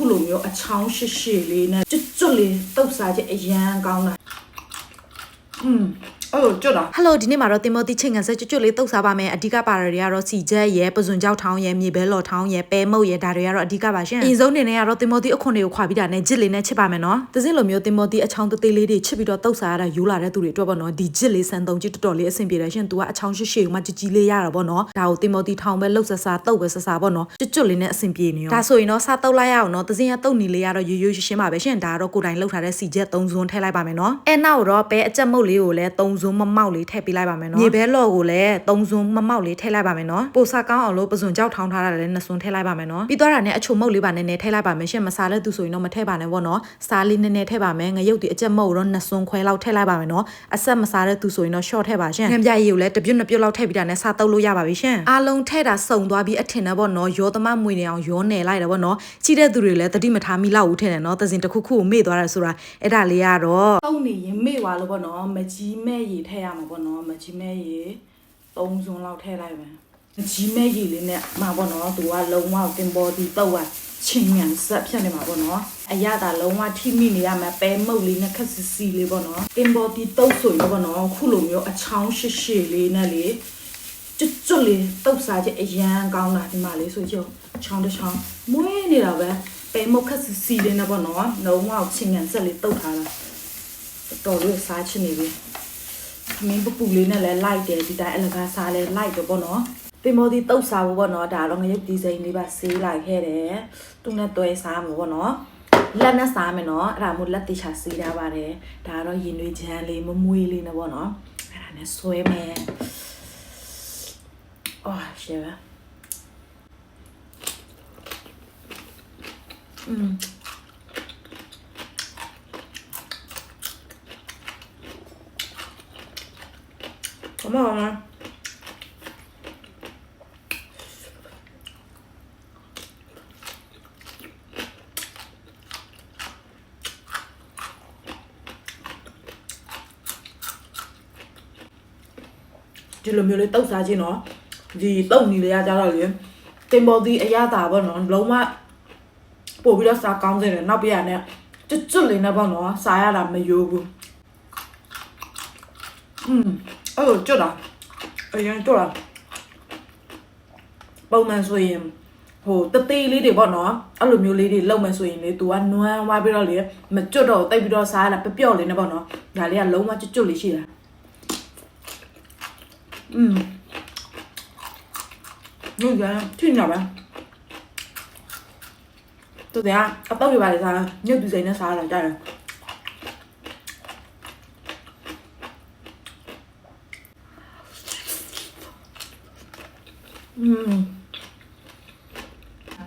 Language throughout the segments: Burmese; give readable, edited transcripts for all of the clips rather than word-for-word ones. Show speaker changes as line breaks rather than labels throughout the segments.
ခုလိုမျိုးအချောင်းရှိရှိလေးနဲ့ကျွတ်လေးတုတ်စားချက်အရန်ကောင်းတာအဲ့လိုကျွတ်တာ
Hello ဒီနေ့မှာတော့တင်မော်တီချိန်ကန်ဆက်ကျွတ်လေးတုတ်စားပါမယ်အဓိကပါရတွေကတော့စီချက်ရဲပဇွန်ကြောက်ထောင်းရဲမြေဘဲလော်ထောင်းရဲပဲမုတ်ရဲဒါတွေကတော့အဓိကပါရှင်အရင်ဆုံးနေနဲ့ကတော့တင်မော်တီအခွန်တွေကိုခွာပြီးတာနဲ့ဂျစ်လေးနဲ့ချစ်ပါမယ်နော်သစင်းလိုမျိုးတင်မော်တီအချောင်းသေးလေးတွေချစ်ပြီးတော့တုတ်စားရတာယူလာတဲ့သူတွေအတွက်ပေါ့နော်ဒီဂျစ်လေးစံသုံးကြည့်တော်တော်လေးအဆင်ပြေတယ်ရှင်သူကအချောင်းရှိရှိမှကြီးလေးရတာပေါ့နော်ဒါကိုတင်မော်တီထောင်းပဲလှုပ်ဆဆတုတ်ပဲဆဆပေါ့နော်ကျွတ်လေးနဲ့အဆင်ပြေနေရောဒါဆိုရင်တော့စားတုတ်လိုက်ရအောင်နော်သစင်းကတုတ်နီလေးကတော့ရိုးရိုးရှင်းပါပဲရှင်ဒါကတော့ကိုယ်တိုင်လှုပ်ထားတဲ့စီချက်3ဇွန်းထည့်လိုက်ပါမယ်နော်အဲနောက်တော့ပဲအကြက်မုတ်လေးကိုလည်း3ဇွန်းမမောက်လေးထည့်ပေးလိုက်ပါမယ်နော်မြေဘဲလော်ကိုလည်း3ဇွန်းမမောက်လေးထည့်လိုက်ပါမယ်နော်ပိုစားကောင်းအောင်လို့ပဇွန်ကြောက်ထောင်းထားတာလည်း2ဇွန်းထည့်လိုက်ပါမယ်နော်ပြီးတော့တာနဲ့အချိုမုတ်လေးပါနည်းနည်းထည့်လိုက်ပါမယ်ရှင်မစားလဲသူဆိုရင်တော့မထည့်ပါနဲ့ပေါ့နော်စားလေးနည်းနည်းထည့်ပါမယ်ငရုတ်ဒီအကြက်မုတ်တော့2ဇွန်းခွဲလောက်ထည့်လိုက်ပါမယ်နော်အဆက်မစားတဲ့သူဆိုရင်တော့ short ထည့်ပါရှင်ငမ်းပြရည်ကိုလည်းတစ်ပြုတ်နှစ်ပြုတ်လောက်ထည့်ပြီးတာနဲ့စားတုပ်လို့ရပါပြီရှင်အားလုံးထည့်တာစုံသွားပြီးအထင်နဲ့ပေါ့နော်ရောသမမွေနေအောင်ရောနယ်လိုက်တယ်ပေါ့နော်ကြီးတဲ့သူတွေလည်းတတိမထားမိလောက်ဦးထည့်တယ်နော်သစင်တစ်ခုခုကိုမေ့သွားတာဆိုတာအဲ့ဒါလေးကတော့
တုံးနေရင်မေ့သွားလို့ပေါ့နော်မကြီးမဲ့ရည်ထည့်ရမှာပေါ့နော်မကြီးမဲ့ရည်3ဇွန်းလောက်ထည့်လိုက်မယ်မကြီးမဲ့ရည်လေးနဲ့မှာပေါ့နော်သူကလုံးဝတင်ပေါ်ဒီတုတ်ကချင်းမြန်ဆက်ဖြစ်နေမှာပေါ့နော်အရသာလုံးဝထိမိနေရမှာပဲမုတ်လေးနဲ့ခက်စီစီလေးပေါ့နော်တင်ပေါ်ဒီတုတ်ဆိုရင်ပေါ့နော်ခုလိုမျိုးအချောင်းရှိရှိလေးနဲ့လေကျွတ်လေးတုတ်စားချက်အရန်ကောင်းတာဒီမှာလေးဆိုကြချောင်းတစ်ချောင်းမွေးနေတာပဲမုတ်ခက်စီစီလေးနဲ့ပေါ့နော်လုံးဝချင်းမြန်ဆက်လေးတုတ်ထားတာတော်လို့စားချင်နေပြီခမင်းပူလေးနဲ့လည်းလိုက်တယ်ဒီတိုင်းအလကားစားလဲလိုက်တော့ပေါ့နော်တင်မော်ဒီတုတ်စားဖို့ပေါ့နော်ဒါတော့ငရုတ်ဒီဇိုင်းလေးပါဆေးလိုက်ခဲ့တယ်သူနဲ့တွဲစားမှာပေါ့နော်လက်နဲ့စားမယ်နော်အဲ့ဒါမို့လက်တေချာဆေးရပါတယ်ဒါတော့ရင်နွေးချမ်းလေးမမွေးလေးနဲ့ပေါ့နော်အဲ့ဒါနဲ့ဆွဲမယ်အော်ရှယ်ပါCome on. Chỉ là miếng tóc xa chứ nó gì tóc gì lấy ra cho rồi liền tên bò gì ấy ra tả bọn nó lâu mà bố bây giờ xa cong rồi nó bây giờ nè chút lên nó bọn nó xa ra làm mày vô chỗ đó chỗ đó bao mà rồi hồ tê tê lý để bọn nó ăn lùm nhiều lý để lâu mà rồi lấy tủ ăn nuôi qua bây giờ lý mà chỗ đó tay bây giờ xa là bé béo lên nó bọn nó là lý ăn lâu mà chút lý chỉ là như thế thích nhở bạn tôi thấy à tao bị bài sao như từ giấy nó xa là đây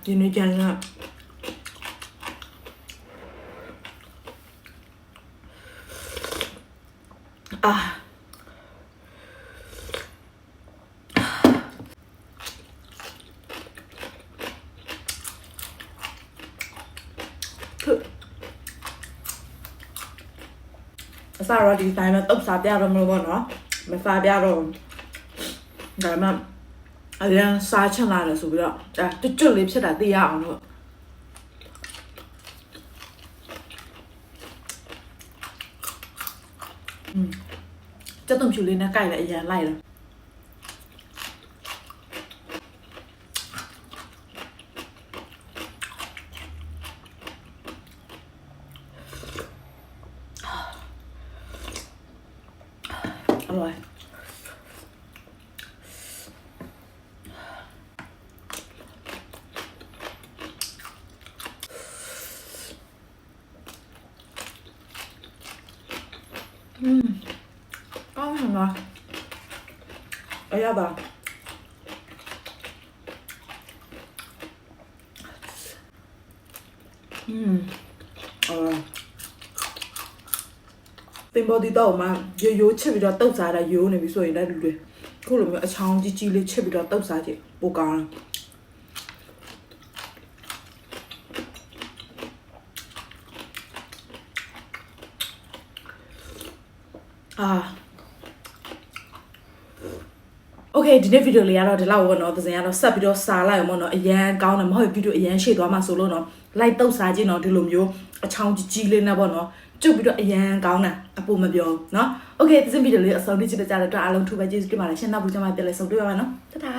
Chị nói chanh nè sao rồi thì tại mà tóc sạp ra rồi mà nó mà pha ra rồi rồi mà ở đây xa chân lại là số đó chút liếp sẽ đã tì ảo nữa chắc tầm chủ lên nó cày lại giá này rồi rồi có thằng rồi ở ra bà tên bò đi đâu mà yo chết bị đó tàu giá là yo này bị sôi đã được rồi cô làm ở trong chi lên chết bị đó tàu giá chị bố con ok ဒီနေ့ဗီဒီယိုလေးကတော့ဒီလောက်ပေါ့နော်သစင်ကတော့ဆက်ပြီးတော့စားလိုက်အောင်ပေါ့နော်အရန်ကောင်းတယ်မဟုတ်ဗီဒီယိုအရန်ရှေ့သွားမှာဆိုလို့နော် လိုက်တုတ်စားခြင်းတော့ဒီလိုမျိုးအချောင်းကြီးလေးနဲ့ပေါ့နော်ကျုပ်ပြီးတော့အရန်ကောင်းတာအပူမပြောနော်โอเคဒီစင်ဗီဒီယိုလေးအဆုံးထိချစ်ကြတဲ့အတွက်အားလုံးထူပဲကျေးဇူးတင်ပါတယ်ရှင်နောက်ဘူးကျမပြန်လဲဆုံတွေ့ပါမယ်နော်တတာ